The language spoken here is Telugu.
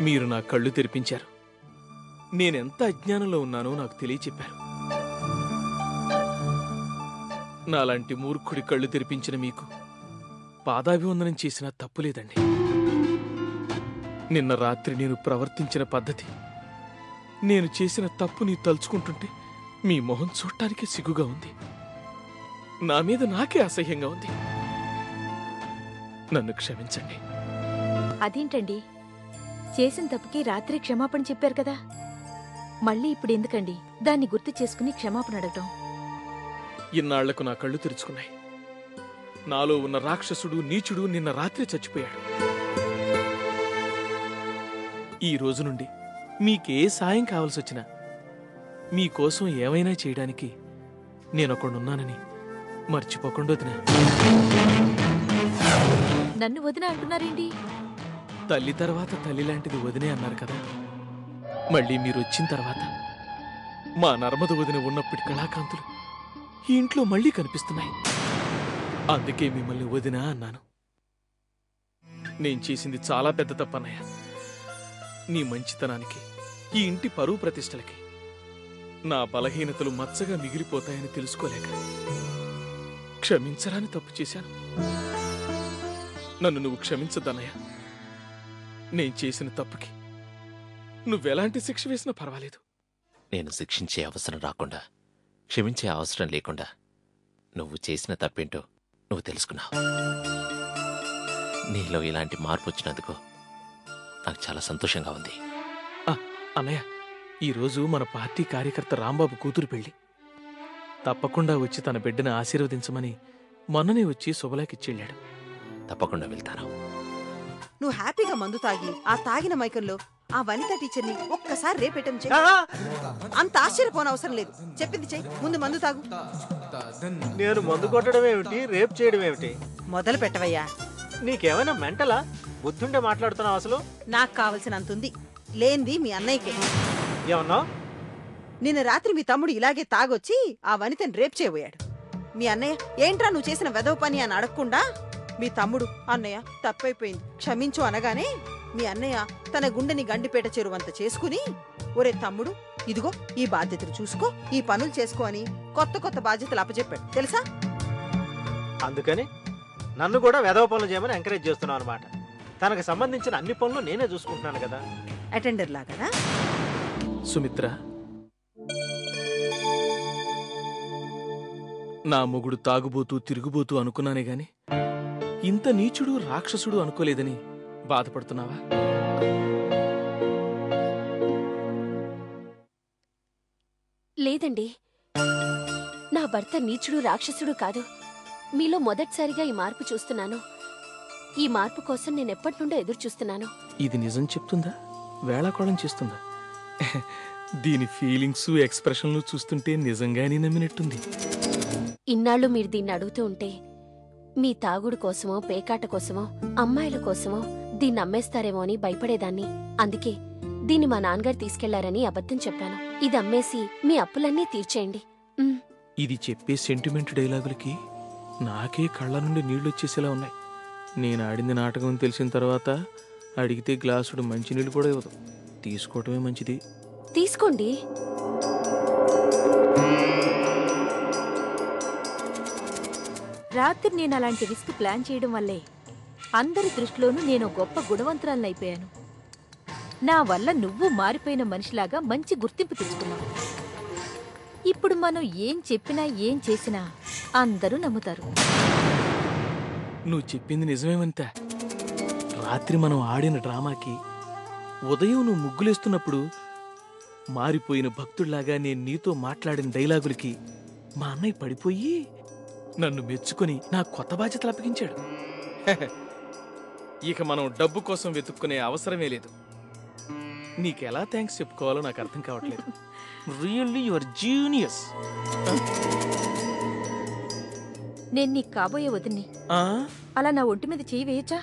మీరు నా కళ్ళు తెరిపించారు. నేనెంత అజ్ఞానంలో ఉన్నానో నాకు తెలియచెప్పారు. నాలాంటి మూర్ఖుడి కళ్ళు తెరిపించిన మీకు పాదాభివందనం చేసినా తప్పులేదండి. నిన్న రాత్రి నేను ప్రవర్తించిన పద్ధతి, నేను చేసిన తప్పుని తలుచుకుంటుంటే మీ మొహం చూడటానికే సిగ్గుగా ఉంది. నా మీద నాకే అసహ్యంగా ఉంది. నన్ను క్షమించండి. అదేంటండి, చేసిన తప్పుకి రాత్రి క్షమాపణ చెప్పారు కదా, మళ్ళీ ఇప్పుడు ఎందుకండి దాన్ని గుర్తు చేసుకుని క్షమాపణ అడగటం? ఇన్నాళ్లకు నా కళ్ళు తెరుచుకున్నాయి. నాలో ఉన్న రాక్షసుడు, నీచుడు నిన్న రాత్రి చచ్చిపోయాడు. ఈ రోజు నుండి మీకే సాయం కావలసొచ్చినా మీకోసం ఏమైనా చేయడానికి నేనొకడున్నానని మర్చిపోకుండా వదినా. నన్ను వదిన అంటున్నారేంటి? తల్లి తర్వాత తల్లి లాంటిది వదినే అన్నారు కదా. మళ్ళీ మీరు వచ్చిన తర్వాత మా నర్మద వదిన ఉన్నప్పటి కళాకాంతులు ఈ ఇంట్లో మళ్ళీ కనిపిస్తున్నాయి. అందుకే మిమ్మల్ని వదినా అన్నాను. నేను చేసింది చాలా పెద్ద తప్పన్నయ్య. నీ మంచితనానికి, ఈ ఇంటి పరువు ప్రతిష్టలకి నా బలహీనతలు మచ్చగా మిగిలిపోతాయని తెలుసుకోలేక క్షమించరాని తప్పు చేశాను. నన్ను నువ్వు క్షమించద్దన్నయ్య. నేను చేసిన తప్పుకి నువ్వెలాంటి శిక్ష వేసినా పర్వాలేదు. నేను శిక్షించే అవసరం రాకుండా, క్షమించే అవసరం లేకుండా నువ్వు చేసిన తప్పేంటో నువ్వు తెలుసుకున్నావు. నీలో ఇలాంటి మార్పు వచ్చినందుకు నాకు చాలా సంతోషంగా ఉంది. అన్నయ్య, ఈరోజు మన పార్టీ కార్యకర్త రాంబాబు కూతురు పెళ్లి. తప్పకుండా వచ్చి తన బిడ్డను ఆశీర్వదించమని మొన్ననే వచ్చి శుభలాకిచ్చెళ్ళాడు. తప్పకుండా వెళ్తాను. నువ్వు హ్యాపీగా మందు తాగి ఆ తాగిన మైకంలో ఆ వనిత టీచర్ని ఒక్కసారి రేపేయటం చెయ్యి. అంత ఆశ్చర్యపోనవసరం లేదు. చెప్పింది చెయ్యి. ముందు మందు తాగు. నేను మందు కొట్టడం ఏమిటి, రేపు చేయడం ఏమిటి? మొదలు పెట్టవయ్యా. నీకేమైనా మెంటలా? బుద్ధుండే మాట్లాడుతున్నావు అసలు? నాకు కావలసినంతుంది లేంది మీ అన్నయ్యకే. ఏమన్నా? నిన్న రాత్రి మీ తమ్ముడు ఇలాగే తాగొచ్చి ఆ వనితని రేపు చేయబోయాడు. మీ అన్నయ్య ఏంట్రా నువ్వు చేసిన వెధవ పని అని అడగకుండా మీ తమ్ముడు అన్నయ్య తప్పైపోయింది క్షమించు అనగానే మీ అన్నయ్య తన గుండెని గండిపేట చెరువంత చేసుకుని, ఒరే తమ్ముడు ఇదిగో ఈ బాధ్యతలు చూసుకో, ఈ పనులు చేసుకో అని కొత్త కొత్త బాధ్యతలు అప్పచెప్పాడు తెలుసా? అందుకని నన్ను కూడా వెధవ పనులు చేయమని ఎంకరేజ్ చేస్తున్నావు అనమాట. తనకు సంబంధించిన అన్ని పనులు నేనే చూసుకుంటున్నాను కదా. అటెండర్ లాగా. సుమిత్ర, నా మొగుడు తాగుబోతూ తిరుగుబోతూ అనుకున్నానే గాని ఇంత నీచుడు రాక్షసుడు అనుకోలేదని బాధపడుతున్నావా? లేదండి, నా భర్త నీచుడు రాక్షసుడు కాదు. మీలో మొదటిసారిగా ఈ మార్పు చూస్తున్నాను. ఈ మార్పు కోసం నేనెప్పటి నుండో ఎదురు చూస్తున్నాను. ఇది నిజం చెప్తుందా, వేళాకోళం చేస్తుందా? దీని ఫీలింగ్స్, ఎక్స్ప్రెషన్లు చూస్తుంటే నిజంగానే నమ్మినట్టుంది. ఇన్నాళ్ళు మీరు దీన్ని అడుగుతూ ఉంటే మీ తాగుడు కోసమో, పేకాట కోసమో, అమ్మాయిల కోసమో దీన్ని అమ్మేస్తారేమో అని భయపడేదాన్ని. అందుకే దీన్ని మా నాన్నగారు తీసుకెళ్లారని అబద్ధం చెప్పాను. ఇది అమ్మేసి మీ అప్పులన్నీ తీర్చేయండి. ఇది చెప్పే సెంటిమెంట్ డైలాగులకి నాకే కళ్ళ నుండి నీళ్లొచ్చేసేలా ఉన్నాయి. నేను ఆడింది నాటకం తెలిసిన తర్వాత అడిగితే గ్లాసుడు మంచినీళ్ళు కూడా ఇవ్వదు. తీసుకోవటమే మంచిది. తీసుకోండి. రాత్రి నేను అలాంటి రిస్క్ ప్లాన్ చేయడం వల్లే అందరి దృష్టిలోనూ నేను గొప్ప గుణవంతురాలనైపోయాను. నా వల్ల నువ్వు మారిపోయిన మనిషిలాగా మంచి గుర్తింపు తెచ్చుకున్నావు. ఇప్పుడు మనం ఏం చెప్పినా ఏం చేసినా అందరూ నమ్ముతారు. నువ్వు చెప్పింది నిజమేమంతా. రాత్రి మనం ఆడిన డ్రామాకి ఉదయం నువ్వు ముగ్గులేస్తున్నప్పుడు మారిపోయిన భక్తుళ్లాగా నేను నీతో మాట్లాడిన డైలాగులకి మా అన్నయ్య పడిపోయి నన్ను మెచ్చుకొని నా కొత్త బాధ్యతలు అప్పగించాడు. ఇక మనం డబ్బు కోసం వెతుక్కునే అవసరమే లేదు. నీకెలా థ్యాంక్స్ చెప్పుకోవాలో నాకు అర్థం కావట్లేదు. Really your genius. నేను నీకు కాబోయే వదిన్ని. అలా నా ఒంటి మీద చేయి వేయచ్చా?